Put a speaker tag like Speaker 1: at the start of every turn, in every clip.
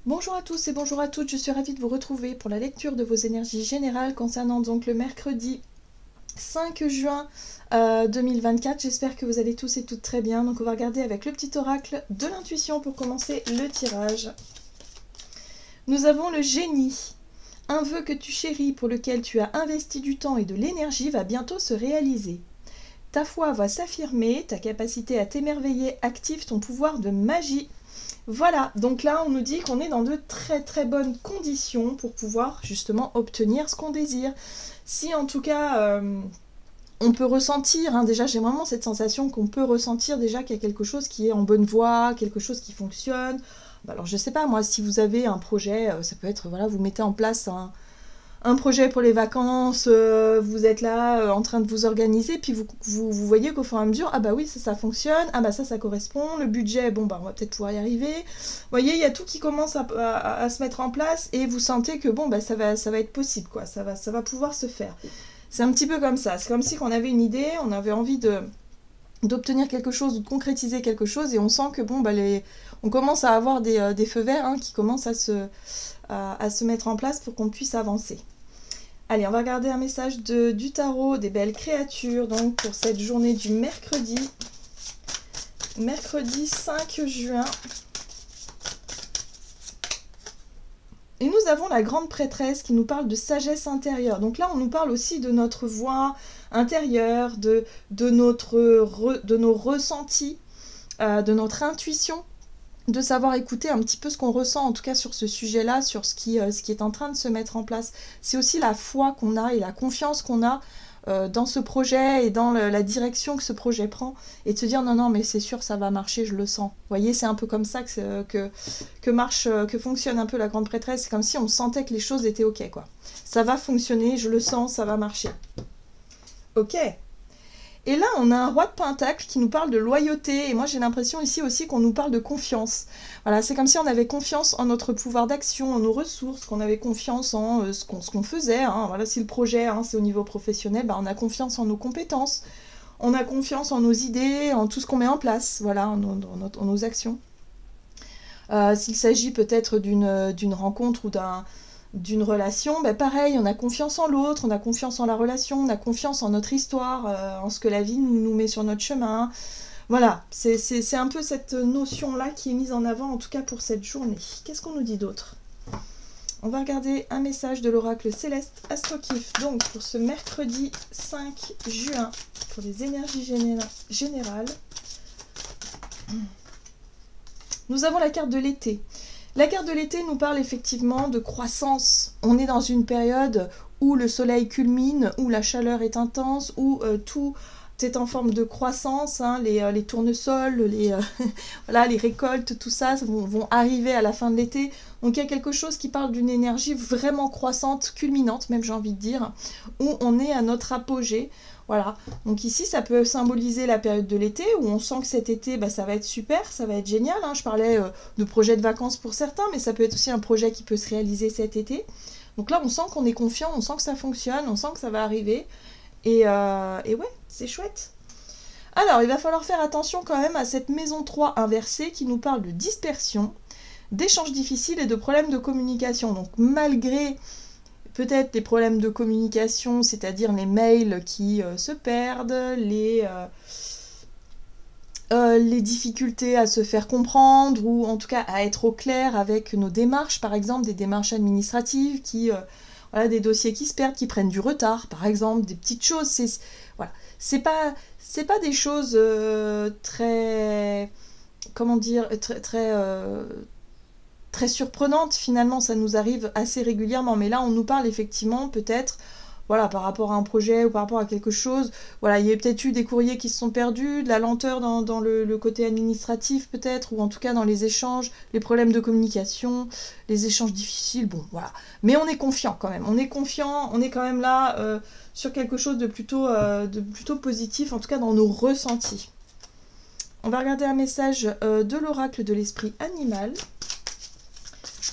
Speaker 1: Bonjour à tous et bonjour à toutes, je suis ravie de vous retrouver pour la lecture de vos énergies générales concernant donc le mercredi 5 juin 2024. J'espère que vous allez tous et toutes très bien. Donc on va regarder avec le petit oracle de l'intuition pour commencer le tirage. Nous avons le génie. Un vœu que tu chéris pour lequel tu as investi du temps et de l'énergie va bientôt se réaliser. Ta foi va s'affirmer, ta capacité à t'émerveiller active ton pouvoir de magie. Voilà, donc là on nous dit qu'on est dans de très très bonnes conditions pour pouvoir justement obtenir ce qu'on désire. Si en tout cas on peut ressentir, hein, déjà j'ai vraiment cette sensation qu'on peut ressentir déjà qu'il y a quelque chose qui est en bonne voie, quelque chose qui fonctionne. Alors je sais pas moi, si vous avez un projet, ça peut être, voilà, vous mettez en place un projet pour les vacances, vous êtes là en train de vous organiser, puis vous voyez qu'au fur et à mesure, ah bah oui, ça fonctionne, ah bah ça correspond, le budget, bon bah on va peut-être pouvoir y arriver. Vous voyez, il y a tout qui commence à se mettre en place et vous sentez que bon bah ça va être possible, quoi, ça va pouvoir se faire. C'est un petit peu comme ça, c'est comme si on avait une idée, on avait envie d'obtenir quelque chose, de concrétiser quelque chose, et on sent que bon bah on commence à avoir des feux verts, hein, qui commencent à se mettre en place pour qu'on puisse avancer. Allez, on va regarder un message du tarot des belles créatures, donc pour cette journée du mercredi 5 juin. Et nous avons la grande prêtresse qui nous parle de sagesse intérieure. Donc là, on nous parle aussi de notre voix intérieure, de nos ressentis, de notre intuition, de savoir écouter un petit peu ce qu'on ressent, en tout cas sur ce sujet-là, sur ce qui est en train de se mettre en place. C'est aussi la foi qu'on a et la confiance qu'on a dans ce projet et dans la direction que ce projet prend, et de se dire non mais c'est sûr, ça va marcher, je le sens. Vous voyez, c'est un peu comme ça que fonctionne un peu la grande prêtresse. C'est comme si on sentait que les choses étaient ok, quoi. Ça va fonctionner, je le sens, ça va marcher. Ok. Et là, on a un roi de pentacle qui nous parle de loyauté. Et moi, j'ai l'impression ici aussi qu'on nous parle de confiance. Voilà, c'est comme si on avait confiance en notre pouvoir d'action, en nos ressources, qu'on avait confiance en ce qu'on faisait. Hein. Voilà, si le projet, hein, c'est au niveau professionnel, bah, on a confiance en nos compétences. On a confiance en nos idées, en tout ce qu'on met en place, voilà, en nos actions. S'il s'agit peut-être d'une rencontre ou d'une relation, bah pareil, on a confiance en l'autre, on a confiance en la relation, on a confiance en notre histoire, en ce que la vie nous met sur notre chemin. Voilà, c'est un peu cette notion-là qui est mise en avant, en tout cas pour cette journée. Qu'est-ce qu'on nous dit d'autre? On va regarder un message de l'oracle céleste Astrokif, donc pour ce mercredi 5 juin, pour les énergies générales. Nous avons la carte de l'été. La carte de l'été nous parle effectivement de croissance. On est dans une période où le soleil culmine, où la chaleur est intense, où tout est en forme de croissance, hein, les tournesols, voilà, les récoltes, tout ça vont arriver à la fin de l'été. Donc il y a quelque chose qui parle d'une énergie vraiment croissante, culminante même, j'ai envie de dire, où on est à notre apogée. Voilà, donc ici ça peut symboliser la période de l'été où on sent que cet été bah, ça va être super, ça va être génial, hein. Je parlais de projet de vacances pour certains, mais ça peut être aussi un projet qui peut se réaliser cet été. Donc là on sent qu'on est confiant, on sent que ça fonctionne, on sent que ça va arriver, et ouais, c'est chouette. Alors il va falloir faire attention quand même à cette maison 3 inversée qui nous parle de dispersion, d'échanges difficiles et de problèmes de communication. Donc malgré peut-être des problèmes de communication, c'est-à-dire les mails qui se perdent, les difficultés à se faire comprendre, ou en tout cas à être au clair avec nos démarches, par exemple des démarches administratives, voilà, des dossiers qui se perdent, qui prennent du retard, par exemple, des petites choses. Voilà, c'est pas des choses très, comment dire, très surprenante, finalement, ça nous arrive assez régulièrement, mais là on nous parle effectivement peut-être, voilà, par rapport à un projet ou par rapport à quelque chose, voilà, il y a peut-être eu des courriers qui se sont perdus, de la lenteur dans le côté administratif peut-être, ou en tout cas dans les échanges, les problèmes de communication, les échanges difficiles, bon voilà, mais on est confiant quand même, on est confiant, on est quand même là sur quelque chose de plutôt positif, en tout cas dans nos ressentis. On va regarder un message de l'oracle de l'esprit animal.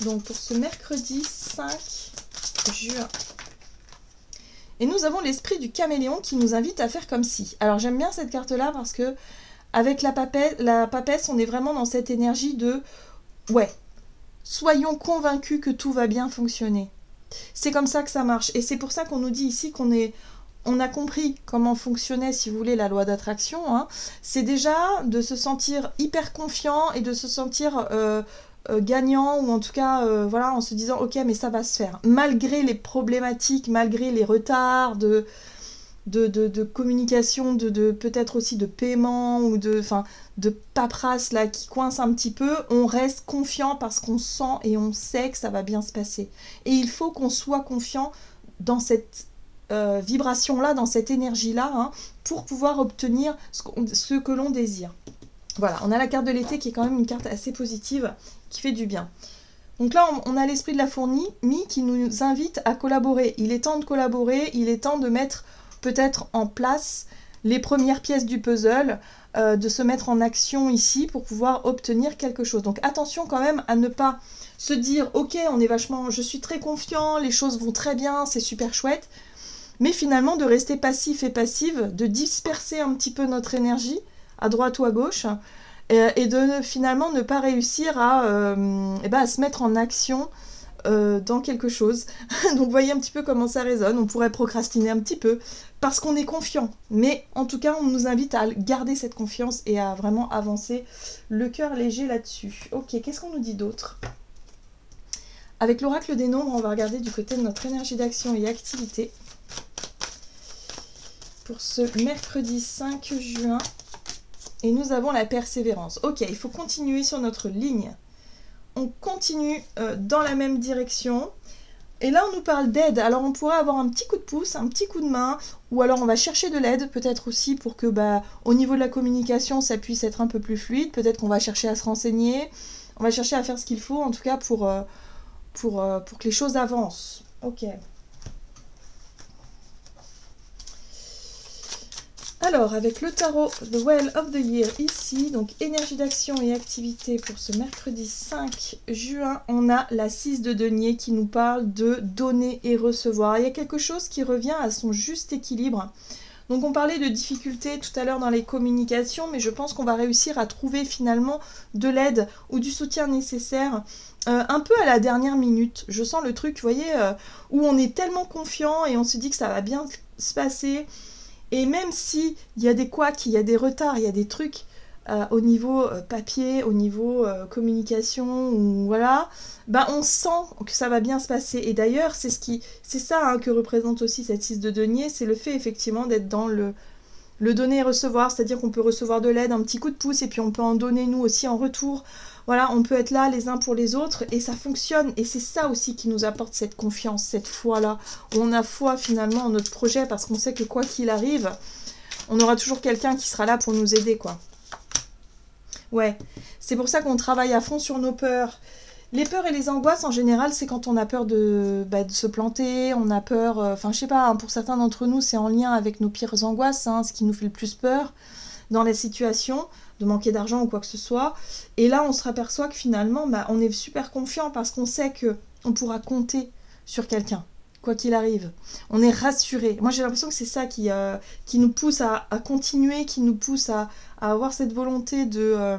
Speaker 1: Donc pour ce mercredi 5 juin. Et nous avons l'esprit du caméléon qui nous invite à faire comme si. Alors j'aime bien cette carte-là parce que avec la papesse, on est vraiment dans cette énergie de ouais, soyons convaincus que tout va bien fonctionner. C'est comme ça que ça marche. Et c'est pour ça qu'on nous dit ici on a compris comment fonctionnait, si vous voulez, la loi d'attraction. Hein. C'est déjà de se sentir hyper confiant et de se sentir gagnant, ou en tout cas, voilà, en se disant, ok, mais ça va se faire. Malgré les problématiques, malgré les retards de communication, peut-être aussi de paiement, ou de paperasse là, qui coince un petit peu, on reste confiant parce qu'on sent et on sait que ça va bien se passer. Et il faut qu'on soit confiant dans cette vibration-là, dans cette énergie-là, hein, pour pouvoir obtenir ce que l'on désire. Voilà, on a la carte de l'été qui est quand même une carte assez positive, qui fait du bien. Donc là, on a l'esprit de la fourmi qui nous invite à collaborer. Il est temps de collaborer, il est temps de mettre peut-être en place les premières pièces du puzzle, de se mettre en action ici pour pouvoir obtenir quelque chose. Donc attention quand même à ne pas se dire, ok, je suis très confiant, les choses vont très bien, c'est super chouette, mais finalement de rester passif et passive, de disperser un petit peu notre énergie à droite ou à gauche, et de finalement ne pas réussir à se mettre en action dans quelque chose. Donc vous voyez un petit peu comment ça résonne. On pourrait procrastiner un petit peu parce qu'on est confiant, mais en tout cas on nous invite à garder cette confiance et à vraiment avancer le cœur léger là-dessus. Ok, qu'est-ce qu'on nous dit d'autre? Avec l'oracle des nombres, on va regarder du côté de notre énergie d'action et activité pour ce mercredi 5 juin. Et nous avons la persévérance. Ok, il faut continuer sur notre ligne. On continue dans la même direction. Et là, on nous parle d'aide. Alors, on pourrait avoir un petit coup de pouce, un petit coup de main, ou alors on va chercher de l'aide, peut-être aussi pour que, au niveau de la communication, ça puisse être un peu plus fluide. Peut-être qu'on va chercher à se renseigner. On va chercher à faire ce qu'il faut, en tout cas, pour que les choses avancent. Ok. Alors, avec le tarot The Well of the Year ici, donc énergie d'action et activité pour ce mercredi 5 juin, on a la 6 de denier qui nous parle de donner et recevoir. Il y a quelque chose qui revient à son juste équilibre. Donc on parlait de difficultés tout à l'heure dans les communications, mais je pense qu'on va réussir à trouver finalement de l'aide ou du soutien nécessaire un peu à la dernière minute. Je sens le truc, vous voyez, où on est tellement confiant et on se dit que ça va bien se passer. Et même s'il y a des couacs, il y a des retards, il y a des trucs au niveau papier, au niveau communication, ou voilà, on sent que ça va bien se passer. Et d'ailleurs, c'est ça hein, que représente aussi cette 6 de denier, c'est le fait effectivement d'être dans le donner et recevoir, c'est-à-dire qu'on peut recevoir de l'aide, un petit coup de pouce, et puis on peut en donner nous aussi en retour. Voilà, on peut être là les uns pour les autres, et ça fonctionne. Et c'est ça aussi qui nous apporte cette confiance, cette foi-là. On a foi finalement en notre projet, parce qu'on sait que quoi qu'il arrive, on aura toujours quelqu'un qui sera là pour nous aider, quoi. Ouais, c'est pour ça qu'on travaille à fond sur nos peurs. Les peurs et les angoisses, en général, c'est quand on a peur de se planter, on a peur... Enfin, je sais pas, hein, pour certains d'entre nous, c'est en lien avec nos pires angoisses, hein, ce qui nous fait le plus peur dans les situations, de manquer d'argent ou quoi que ce soit. Et là, on se aperçoit que finalement, on est super confiant parce qu'on sait qu'on pourra compter sur quelqu'un, quoi qu'il arrive. On est rassuré. Moi, j'ai l'impression que c'est ça qui nous pousse à continuer, qui nous pousse à avoir cette volonté de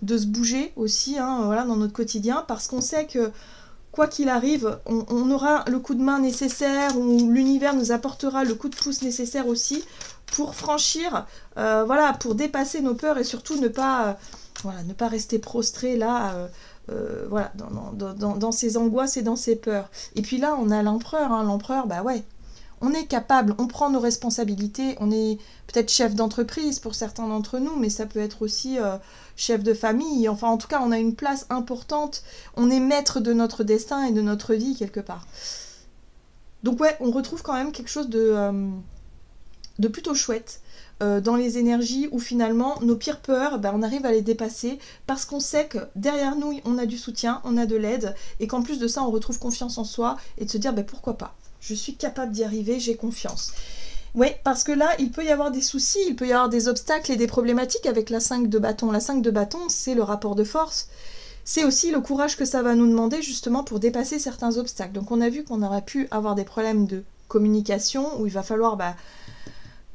Speaker 1: se bouger aussi, hein, voilà, dans notre quotidien, parce qu'on sait que quoi qu'il arrive, on aura le coup de main nécessaire, ou l'univers nous apportera le coup de pouce nécessaire aussi pour franchir, voilà, pour dépasser nos peurs et surtout ne pas rester prostré là, voilà, dans ses angoisses et dans ses peurs. Et puis là, on a l'empereur, hein, l'empereur, ouais, on est capable, on prend nos responsabilités, on est peut-être chef d'entreprise pour certains d'entre nous, mais ça peut être aussi chef de famille, enfin en tout cas on a une place importante, on est maître de notre destin et de notre vie quelque part. Donc ouais, on retrouve quand même quelque chose de plutôt chouette dans les énergies où finalement nos pires peurs, on arrive à les dépasser parce qu'on sait que derrière nous on a du soutien, on a de l'aide, et qu'en plus de ça on retrouve confiance en soi et de se dire pourquoi pas, je suis capable d'y arriver, j'ai confiance. Oui, parce que là, il peut y avoir des soucis, il peut y avoir des obstacles et des problématiques avec la 5 de bâton. La 5 de bâton, c'est le rapport de force. C'est aussi le courage que ça va nous demander justement pour dépasser certains obstacles. Donc on a vu qu'on aurait pu avoir des problèmes de communication où il va falloir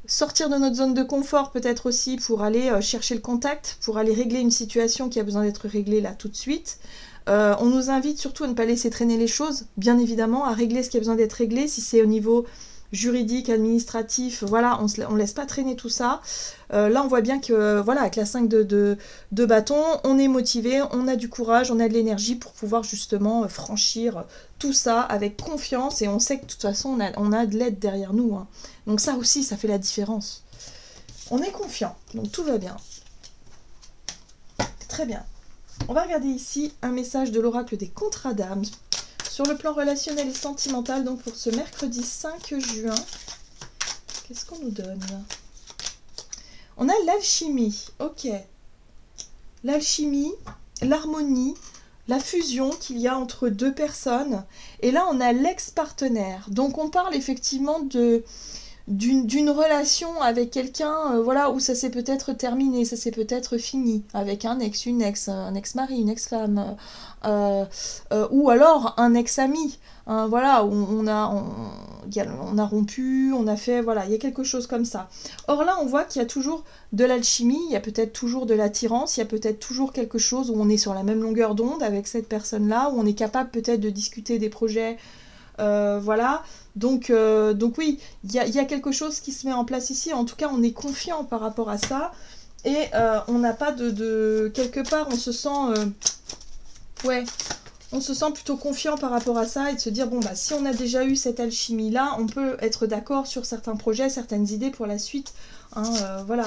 Speaker 1: sortir de notre zone de confort peut-être aussi pour aller chercher le contact, pour aller régler une situation qui a besoin d'être réglée là tout de suite. On nous invite surtout à ne pas laisser traîner les choses, bien évidemment, à régler ce qui a besoin d'être réglé. Si c'est au niveau juridique, administratif, voilà, on laisse pas traîner tout ça. Là, on voit bien que, voilà, avec la 5 de bâton, on est motivé, on a du courage, on a de l'énergie pour pouvoir justement franchir tout ça avec confiance, et on sait que de toute façon, on a de l'aide derrière nous, hein. Donc ça aussi, ça fait la différence. On est confiant, donc tout va bien. Très bien. On va regarder ici un message de l'oracle des contrats d'âme sur le plan relationnel et sentimental, donc pour ce mercredi 5 juin. Qu'est-ce qu'on nous donne? On a l'alchimie, ok. L'alchimie, l'harmonie, la fusion qu'il y a entre deux personnes. Et là, on a l'ex-partenaire. Donc, on parle effectivement d'une relation avec quelqu'un, voilà, où ça s'est peut-être terminé, ça s'est peut-être fini, avec un ex, une ex, un ex-mari, une ex-femme, ou alors un ex-ami, hein, voilà, où on a rompu, on a fait, voilà, il y a quelque chose comme ça. Or là, on voit qu'il y a toujours de l'alchimie, il y a peut-être toujours de l'attirance, il y a peut-être toujours quelque chose où on est sur la même longueur d'onde avec cette personne-là, où on est capable peut-être de discuter des projets, voilà. Donc oui, il y a quelque chose qui se met en place ici. En tout cas, on est confiant par rapport à ça. Et on n'a pas quelque part, on se sent... ouais, on se sent plutôt confiant par rapport à ça et de se dire, bon, bah, si on a déjà eu cette alchimie-là, on peut être d'accord sur certains projets, certaines idées pour la suite. Hein, voilà.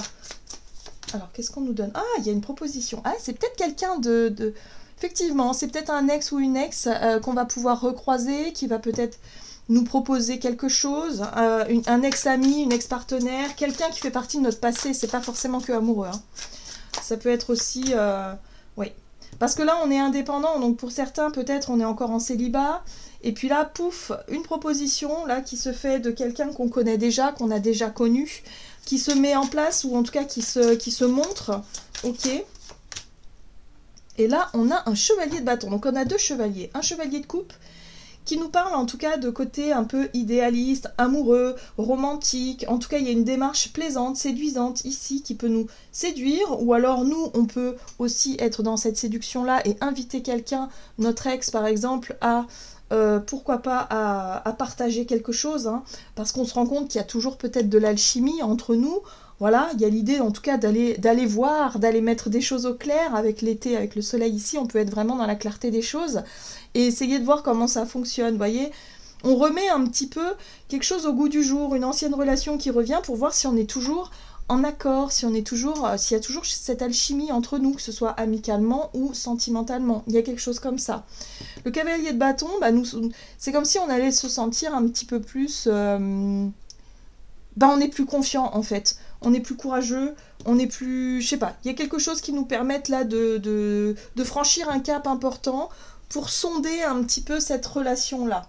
Speaker 1: Alors, qu'est-ce qu'on nous donne? Ah, il y a une proposition. Ah, c'est peut-être quelqu'un Effectivement, c'est peut-être un ex ou une ex qu'on va pouvoir recroiser, qui va peut-être nous proposer quelque chose, un ex-ami, une ex-partenaire, quelqu'un qui fait partie de notre passé, c'est pas forcément que amoureux, hein. Ça peut être aussi... oui. Parce que là, on est indépendant, donc pour certains, peut-être, on est encore en célibat, et puis là, pouf, une proposition, là, qui se fait de quelqu'un qu'on connaît déjà, qu'on a déjà connu, qui se met en place, ou en tout cas, qui se montre, ok. Et là, on a un chevalier de bâton, donc on a deux chevaliers, un chevalier de coupe, qui nous parle en tout cas de côté un peu idéaliste, amoureux, romantique. En tout cas, il y a une démarche plaisante, séduisante ici qui peut nous séduire. Ou alors nous, on peut aussi être dans cette séduction-là et inviter quelqu'un, notre ex par exemple, à... pourquoi pas à partager quelque chose, hein, parce qu'on se rend compte qu'il y a toujours peut-être de l'alchimie entre nous. Voilà, il y a l'idée en tout cas d'aller voir, d'aller mettre des choses au clair. Avec l'été, avec le soleil ici, on peut être vraiment dans la clarté des choses et essayer de voir comment ça fonctionne, vous voyez. On remet un petit peu quelque chose au goût du jour, une ancienne relation qui revient pour voir si on est toujours en accord, s'il y a toujours cette alchimie entre nous, que ce soit amicalement ou sentimentalement. Il y a quelque chose comme ça. Le cavalier de bâton, bah, c'est comme si on allait se sentir un petit peu plus... on est plus confiant en fait. On est plus courageux, on est plus... Je sais pas, il y a quelque chose qui nous permette là de franchir un cap important pour sonder un petit peu cette relation-là.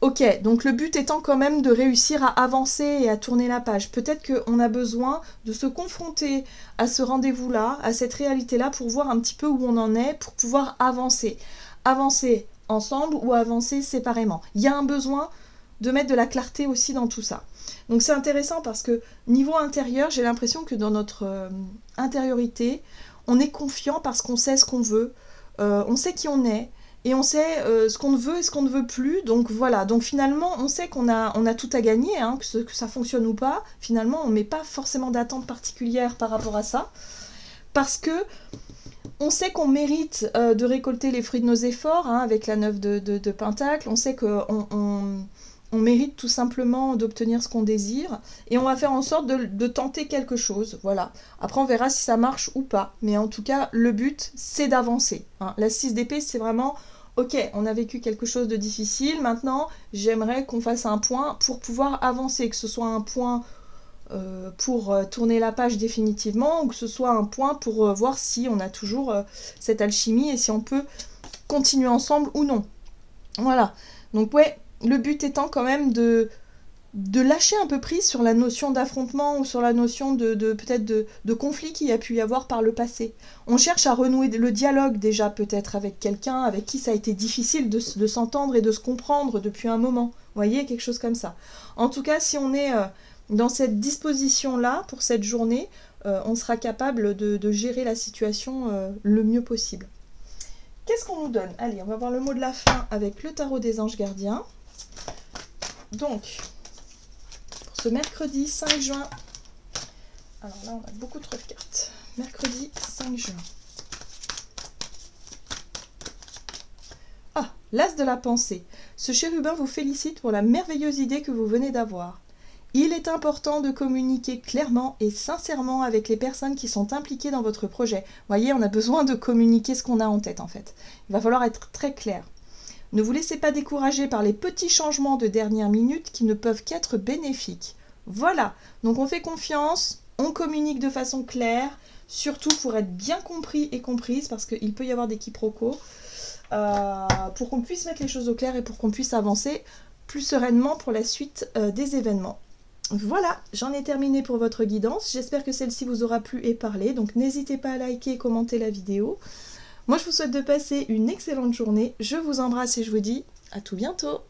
Speaker 1: Ok, donc le but étant quand même de réussir à avancer et à tourner la page. Peut-être qu'on a besoin de se confronter à ce rendez-vous-là, à cette réalité-là, pour voir un petit peu où on en est, pour pouvoir avancer. Avancer ensemble ou avancer séparément. Il y a un besoin de mettre de la clarté aussi dans tout ça. Donc c'est intéressant parce que niveau intérieur, j'ai l'impression que dans notre intériorité, on est confiant parce qu'on sait ce qu'on veut, on sait qui on est, et on sait ce qu'on veut et ce qu'on ne veut plus. Donc voilà, donc finalement, on sait qu'on a tout à gagner, hein, que ça fonctionne ou pas. Finalement, on ne met pas forcément d'attente particulière par rapport à ça, parce que on sait qu'on mérite de récolter les fruits de nos efforts, hein, avec la 9 de Pentacle. On sait qu'on mérite tout simplement d'obtenir ce qu'on désire, et on va faire en sorte de tenter quelque chose, voilà. Après, on verra si ça marche ou pas, mais en tout cas, le but, c'est d'avancer, hein. La 6 d'épée, c'est vraiment, ok, on a vécu quelque chose de difficile, maintenant, j'aimerais qu'on fasse un point pour pouvoir avancer, que ce soit un point pour tourner la page définitivement, ou que ce soit un point pour voir si on a toujours cette alchimie, et si on peut continuer ensemble ou non. Voilà, donc ouais, le but étant quand même de lâcher un peu prise sur la notion d'affrontement ou sur la notion peut-être de conflit qu'il y a pu y avoir par le passé. On cherche à renouer le dialogue déjà peut-être avec quelqu'un avec qui ça a été difficile de s'entendre et de se comprendre depuis un moment. Vous voyez, quelque chose comme ça. En tout cas, si on est dans cette disposition-là pour cette journée, on sera capable de gérer la situation le mieux possible. Qu'est-ce qu'on nous donne? Allez, on va voir le mot de la fin avec le tarot des anges gardiens. Donc, pour ce mercredi 5 juin, alors là on a beaucoup trop de cartes. Mercredi 5 juin. Ah, l'as de la pensée. Ce chérubin vous félicite pour la merveilleuse idée que vous venez d'avoir. Il est important de communiquer clairement et sincèrement avec les personnes qui sont impliquées dans votre projet. Vous voyez, on a besoin de communiquer ce qu'on a en tête en fait. Il va falloir être très clair. Ne vous laissez pas décourager par les petits changements de dernière minute qui ne peuvent qu'être bénéfiques. Voilà, donc on fait confiance, on communique de façon claire, surtout pour être bien compris et comprise, parce qu'il peut y avoir des quiproquos, pour qu'on puisse mettre les choses au clair et pour qu'on puisse avancer plus sereinement pour la suite des événements. Voilà, j'en ai terminé pour votre guidance. J'espère que celle-ci vous aura plu et parlé. Donc n'hésitez pas à liker et commenter la vidéo. Moi, je vous souhaite de passer une excellente journée. Je vous embrasse et je vous dis à tout bientôt.